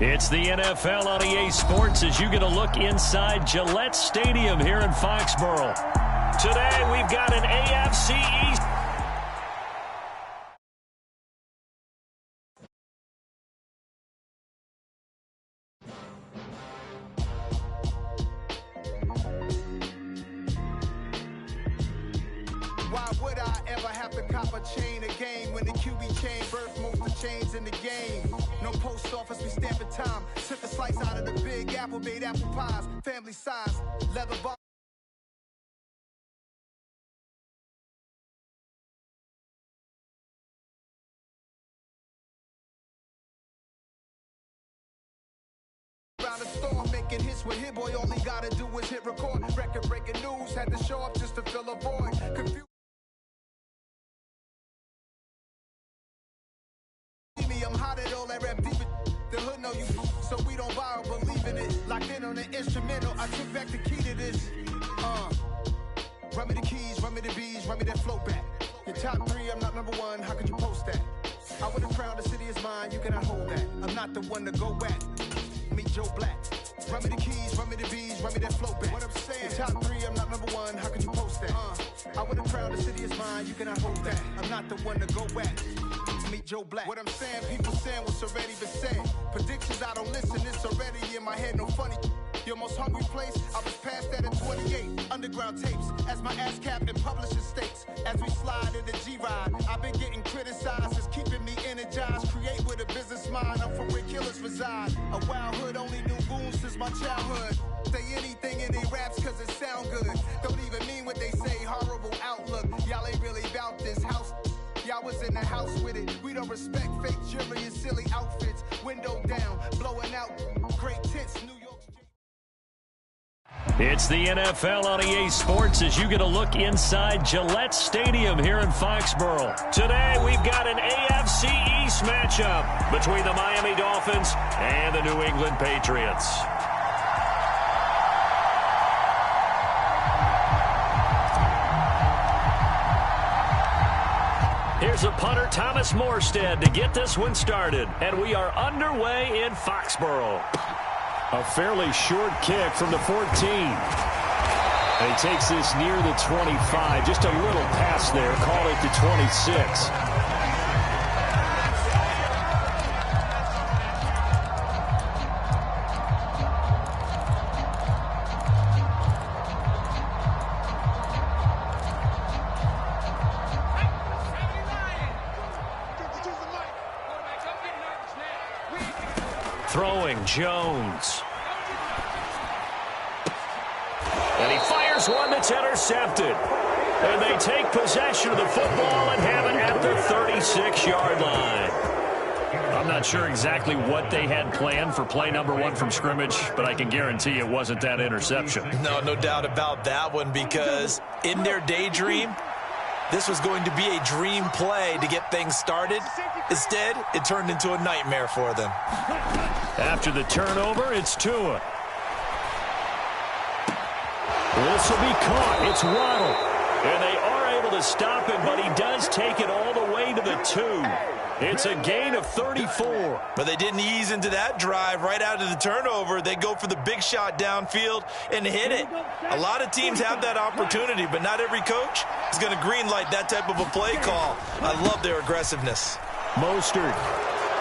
It's the NFL on EA Sports as you get a look inside Gillette Stadium here in Foxborough. Today we've got an AFC East. Why would I ever have to cop a chain a game when the QB chain birth most of the chains in the game? No post office, we stamping time. Took a slice out of the big apple, made apple pies. Family size, leather bar. Around the storm, making hits with Hit Boy. All he gotta do is hit record. Record breaking news, had to show up just to fill a void. Confused. I'm hot at all that rap deep. The hood know you, so we don't borrow, believe in it. Locked in on the instrumental, I took back the key to this. Run me the keys, run me the bees, run me that flow back. Your top three, I'm not number one, how could you post that? I would have crowned the city is mine, you cannot hold that. I'm not the one to go back. Meet Joe Black. Run me the keys, run me the bees, run me that flow back. What I'm saying, your top three, I'm not number one, how could you post that? I would have crowned the city is mine, you cannot hold that. I'm not the one to go back. Meet Joe Black. What I'm saying, people saying what's already been said. Predictions, I don't listen, it's already in my head, no funny. Your most hungry place, I was past that in 28. Underground tapes, as my ass cap in publishing states. As we slide in the G-Ride, I've been getting criticized, it's keeping me energized. Create with a business mind, I'm from where killers reside. A wild hood, only knew goons since my childhood. Say anything in they raps cause it sound good. Don't even mean what they say, horrible outlook. Y'all ain't really about this house. Y'all was in the house with it. We don't respect fake jewelry and silly outfits. Window down, blowing out great tents, New York. It's the NFL on EA Sports as you get a look inside Gillette Stadium here in Foxborough. Today we've got an AFC East matchup between the Miami Dolphins and the New England Patriots. Here's a punter, Thomas Morstead, to get this one started. And we are underway in Foxborough. A fairly short kick from the 14. And he takes this near the 25. Just a little pass there. Call it the 26. Throwing Jones. And he fires one that's intercepted. And they take possession of the football and have it at the 36-yard line. I'm not sure exactly what they had planned for play number one from scrimmage, but I can guarantee it wasn't that interception. No doubt about that one, because in their daydream, this was going to be a dream play to get things started. Instead, it turned into a nightmare for them. After the turnover, it's Tua. This will be caught. It's Waddle. And they are able to stop him, but he does take it all the way to the 2. It's a gain of 34. But they didn't ease into that drive right out of the turnover. They go for the big shot downfield and hit it. A lot of teams have that opportunity, but not every coach is going to greenlight that type of a play call. I love their aggressiveness. Mostert.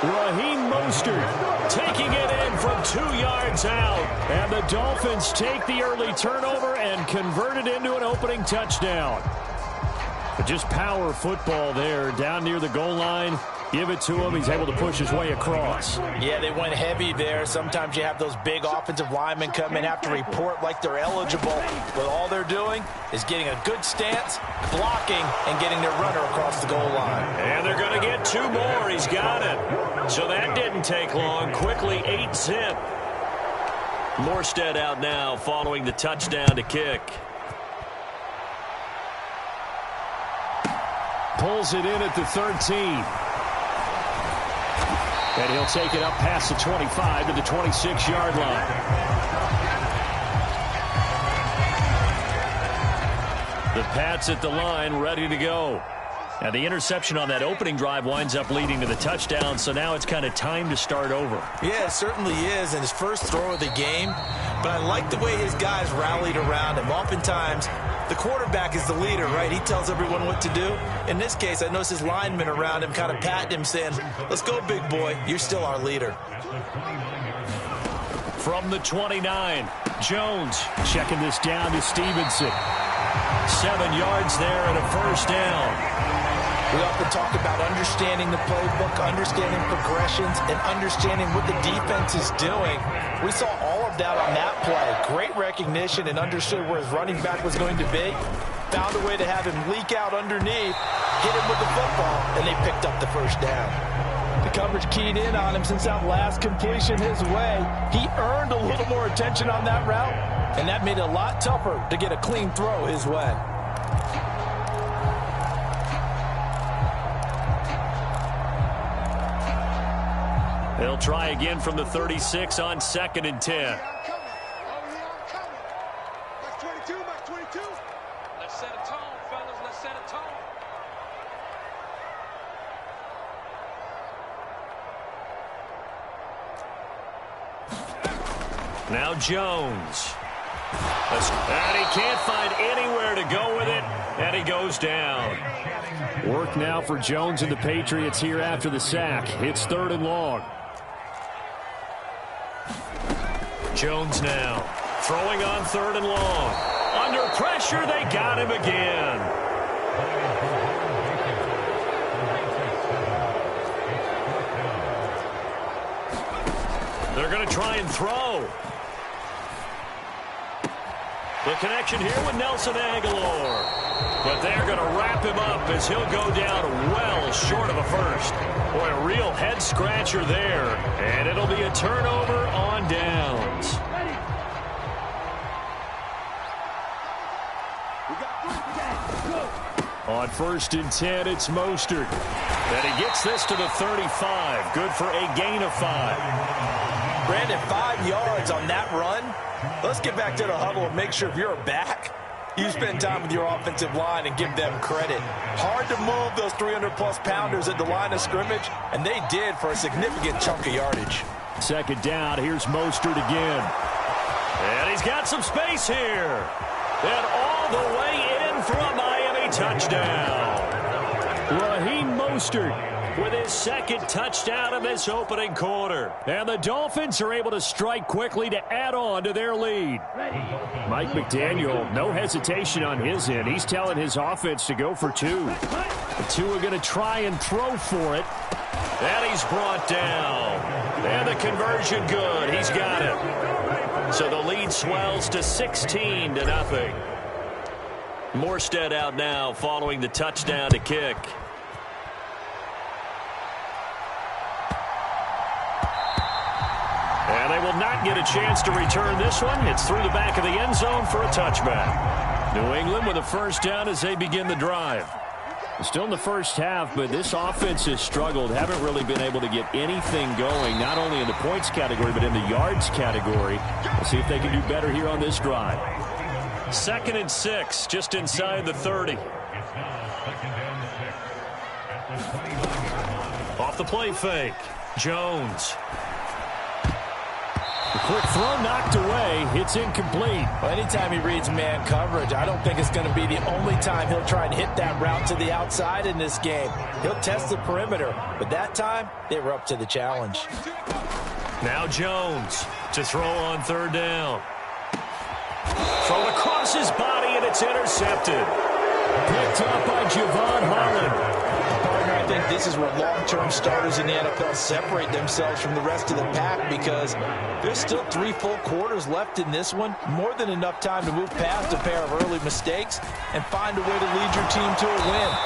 Raheem Mostert taking it in from 2 yards out. And the Dolphins take the early turnover and convert it into an opening touchdown. But just power football there down near the goal line. Give it to him. He's able to push his way across. Yeah, they went heavy there. Sometimes you have those big offensive linemen come in, have to report like they're eligible. But all they're doing is getting a good stance, blocking, and getting their runner across the goal line. And they're going to get 2 more. He's got it. So that didn't take long. Quickly 8-zip. Morstead out now following the touchdown to kick. Pulls it in at the 13. And he'll take it up past the 25 to the 26-yard line. The Pats at the line, ready to go. And the interception on that opening drive winds up leading to the touchdown, so now it's kind of time to start over. Yeah, it certainly is, and his first throw of the game. But I like the way his guys rallied around him. Oftentimes, the quarterback is the leader, right? He tells everyone what to do. In this case, I noticed his linemen around him kind of patting him, saying, let's go, big boy. You're still our leader. From the 29, Jones checking this down to Stevenson. 7 yards there and a first down. We often talk about understanding the playbook, understanding progressions, and understanding what the defense is doing. We saw all of that on that play. Great recognition and understood where his running back was going to be. Found a way to have him leak out underneath, hit him with the football, and they picked up the first down. The coverage keyed in on him since that last completion his way. He earned a little more attention on that route, and that made it a lot tougher to get a clean throw his way. They'll try again from the 36 on 2nd and 10. Let's set a tone, fellas. Let's set a tone. Now Jones. And he can't find anywhere to go with it, and he goes down. Work now for Jones and the Patriots here after the sack. It's 3rd and long. Jones now throwing on 3rd and long. Under pressure, they got him again. They're going to try and throw. The connection here with Nelson Aguilar. But they're going to wrap him up as he'll go down well short of a first. Boy, a real head-scratcher there. And it'll be a turnover on downs. On 1st and 10, it's Mostert. And he gets this to the 35. Good for a gain of 5. Brandon, 5 yards on that run. Let's get back to the huddle and make sure if you're a back, you spend time with your offensive line and give them credit. Hard to move those 300-plus pounders at the line of scrimmage, and they did for a significant chunk of yardage. 2nd down, here's Mostert again. And he's got some space here. And all the way in for a Miami touchdown. Raheem Mostert with his 2nd touchdown of this opening quarter. And the Dolphins are able to strike quickly to add on to their lead. Mike McDaniel, no hesitation on his end. He's telling his offense to go for 2. The 2 are going to try and throw for it. And he's brought down. And the conversion good. He's got it. So the lead swells to 16-0. Morstead out now following the touchdown to kick. And they will not get a chance to return this one. It's through the back of the end zone for a touchback. New England with a first down as they begin the drive. Still in the first half, but this offense has struggled. Haven't really been able to get anything going, not only in the points category, but in the yards category. We'll see if they can do better here on this drive. 2nd and 6, just inside the 30. Off the play fake, Jones. The quick throw knocked away. It's incomplete. Well, anytime he reads man coverage, I don't think it's going to be the only time he'll try and hit that route to the outside in this game. He'll test the perimeter, but that time they were up to the challenge. Now Jones to throw on 3rd down. Thrown across his body, and it's intercepted. Picked up by Javon Holland. I think this is where long-term starters in the NFL separate themselves from the rest of the pack, because there's still 3 full quarters left in this one. More than enough time to move past a pair of early mistakes and find a way to lead your team to a win.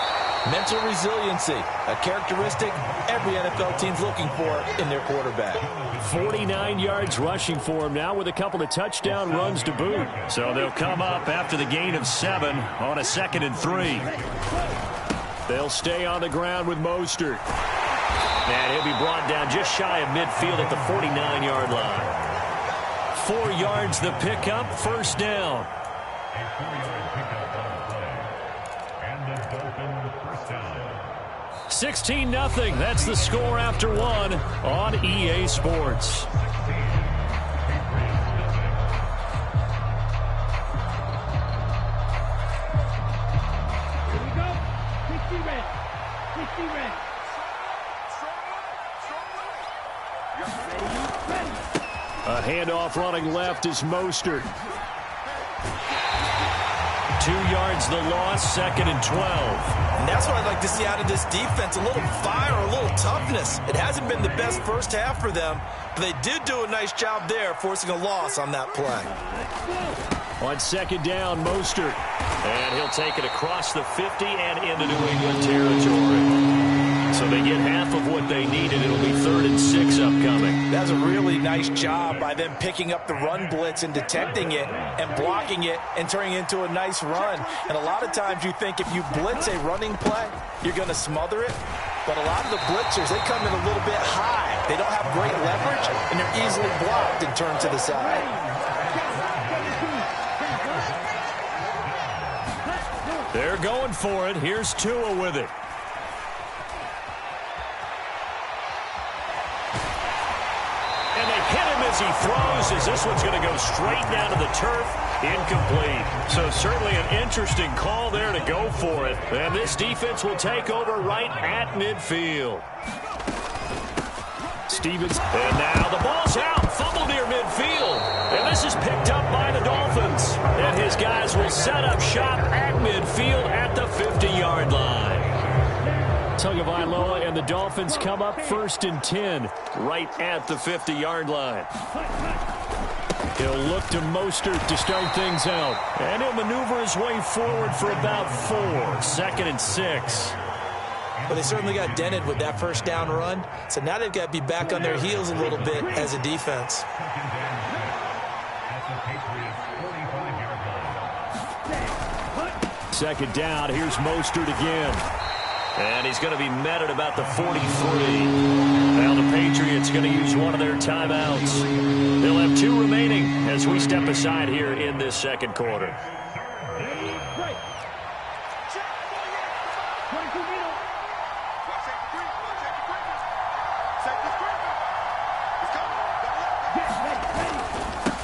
Mental resiliency, a characteristic every NFL team's looking for in their quarterback. 49 yards rushing for him now with a couple of touchdown runs to boot. So they'll come up after the gain of 7 on a 2nd and 3. They'll stay on the ground with Mostert. And he'll be brought down just shy of midfield at the 49-yard line. 4 yards the pickup, first down. 16-0. That's the score after one on EA Sports. A handoff running left is Mostert. 2 yards the loss, 2nd and 12. And that's what I'd like to see out of this defense, a little fire, a little toughness. It hasn't been the best first half for them, but they did do a nice job there, forcing a loss on that play. On 2nd down, Mostert. And he'll take it across the 50 and into New England territory. So they get half of what they needed. It'll be 3rd and 6 upcoming. That's a really nice job by them picking up the run blitz and detecting it and blocking it and turning it into a nice run. And a lot of times you think if you blitz a running play, you're going to smother it. But a lot of the blitzers, they come in a little bit high. They don't have great leverage, and they're easily blocked and turned to the side. They're going for it. Here's Tua with it. Hit him as he throws, as this one's going to go straight down to the turf. Incomplete. So certainly an interesting call there to go for it. And this defense will take over right at midfield. Stevens, and now the ball's out. Fumble near midfield. And this is picked up by the Dolphins. And his guys will set up shop at midfield at the 50-yard line. Tagovailoa and the Dolphins come up 1st and 10 right at the 50-yard line. He'll look to Mostert to start things out. And he'll maneuver his way forward for about 4. 2nd and 6. But they certainly got dented with that first down run. So now they've got to be back on their heels a little bit as a defense. Second down. Here's Mostert again. And he's going to be met at about the 43. Now the Patriots going to use one of their timeouts. They'll have 2 remaining as we step aside here in this second quarter.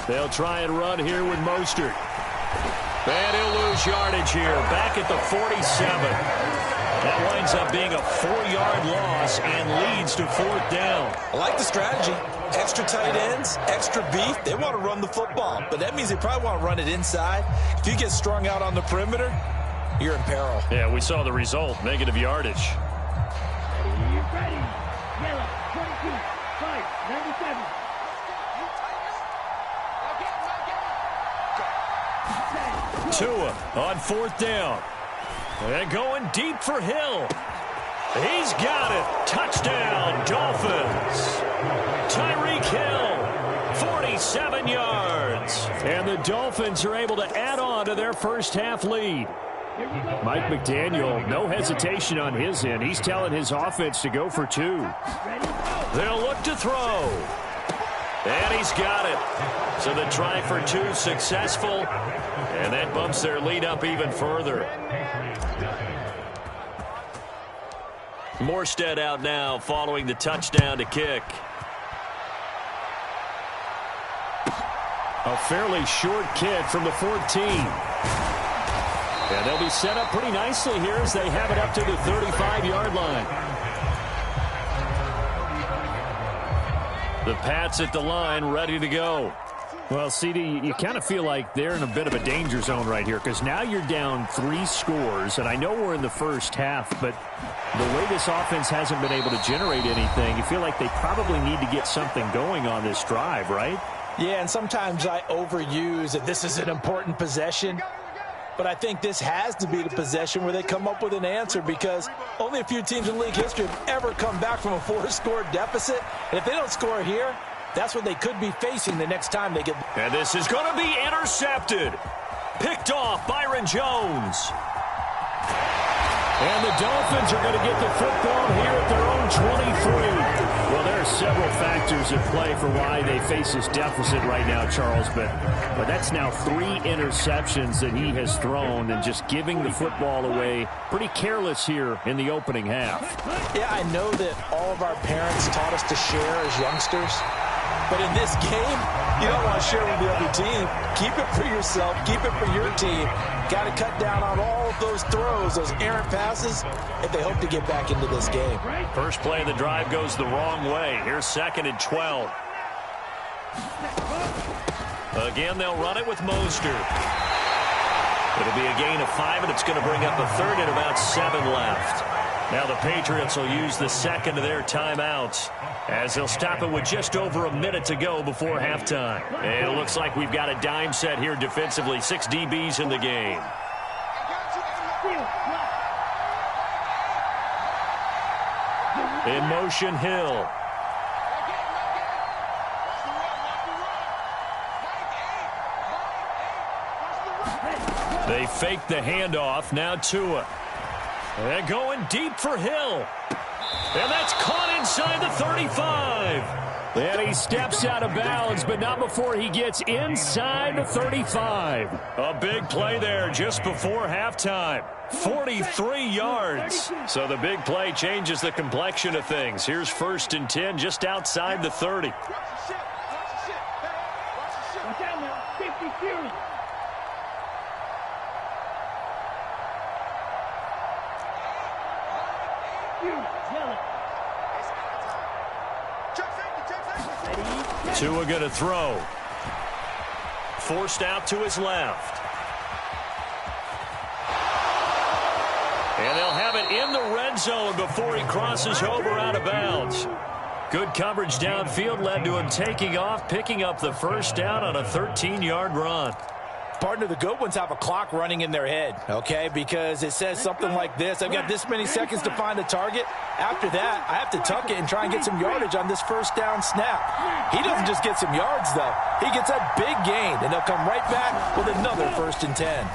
They'll try and run here with Mostert. And he'll lose yardage here. Back at the 47. That winds up being a 4-yard loss and leads to 4th down. I like the strategy. Extra tight ends, extra beef. They want to run the football, but that means they probably want to run it inside. If you get strung out on the perimeter, you're in peril. Yeah, we saw the result. Negative yardage. Ready. Yellow, 22, 5, 97. Tua on 4th down. And going deep for Hill. He's got it. Touchdown, Dolphins. Tyreek Hill, 47 yards. And the Dolphins are able to add on to their first half lead. Mike McDaniel, no hesitation on his end. He's telling his offense to go for 2. They'll look to throw. And he's got it. So the try for 2 successful. And that bumps their lead up even further. Morstead out now following the touchdown to kick. A fairly short kick from the 14. And they'll be set up pretty nicely here as they have it up to the 35-yard line. The Pats at the line, ready to go. Well, CD, you kind of feel like they're in a bit of a danger zone right here because now you're down 3 scores, and I know we're in the first half, but the way this offense hasn't been able to generate anything, you feel like they probably need to get something going on this drive, right? Yeah, and sometimes I overuse that this is an important possession. But I think this has to be the possession where they come up with an answer because only a few teams in league history have ever come back from a 4-score deficit. And if they don't score here, that's what they could be facing the next time they get. And this is going to be intercepted. Picked off Byron Jones. And the Dolphins are going to get the football here at their own 23. Well, there are several factors at play for why they face this deficit right now, Charles, but that's now 3 interceptions that he has thrown and just giving the football away pretty careless here in the opening half. Yeah, I know that all of our parents taught us to share as youngsters, but in this game, you don't want to share with the other team. Keep it for yourself. Keep it for your team. Got to cut down on all of those throws, those errant passes, if they hope to get back into this game. First play of the drive goes the wrong way. Here's 2nd and 12. Again, they'll run it with Mostert. It'll be a gain of 5, and it's going to bring up a 3rd and about 7 left. Now the Patriots will use the 2nd of their timeouts as they'll stop it with just over a minute to go before halftime. And it looks like we've got a dime set here defensively. 6 DBs in the game. In motion, Hill. They fake the handoff. Now Tua. They're going deep for Hill. And that's caught inside the 35. And he steps out of bounds, but not before he gets inside the 35. A big play there just before halftime. 43 yards. So the big play changes the complexion of things. Here's 1st and 10 just outside the 30. Watch out now. 52. Tua going to throw. Forced out to his left. And they'll have it in the red zone before he crosses over out of bounds. Good coverage downfield led to him taking off, picking up the 1st down on a 13-yard run. Partner, the good ones have a clock running in their head, okay, because it says something like this. I've got this many seconds to find the target. After that, I have to tuck it and try and get some yardage on this 1st down snap. He doesn't just get some yards, though. He gets a big gain, and they'll come right back with another 1st and 10.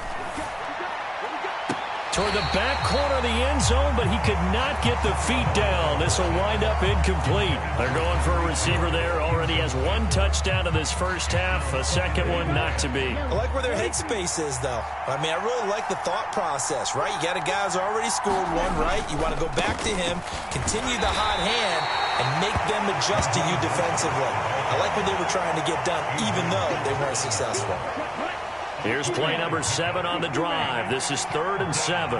Toward the back corner of the end zone, but he could not get the feet down. This will wind up incomplete. They're going for a receiver there. Already has 1 touchdown in this 1st half. A 2nd one not to be. I like where their headspace is, though. I mean, I really like the thought process, right? You got a guy who's already scored 1, right? You want to go back to him, continue the hot hand, and make them adjust to you defensively. I like what they were trying to get done, even though they weren't successful. Here's play number 7 on the drive. This is 3rd and 7.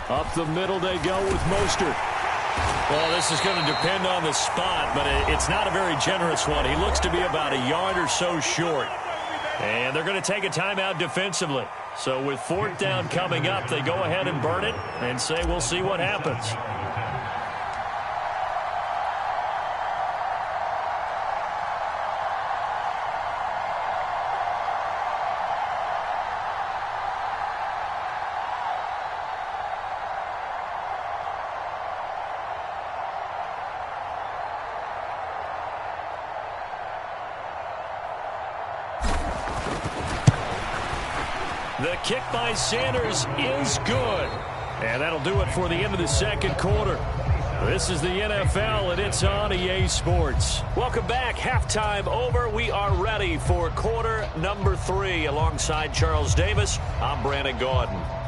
Up the middle they go with Mostert. Well, this is going to depend on the spot, but it's not a very generous one. He looks to be about a yard or so short. And they're going to take a timeout defensively. So with 4th down coming up, they go ahead and burn it and say we'll see what happens. The kick by Sanders is good. And that'll do it for the end of the 2nd quarter. This is the NFL, and it's on EA Sports. Welcome back. Halftime over. We are ready for quarter number 3. Alongside Charles Davis, I'm Brandon Gaudin.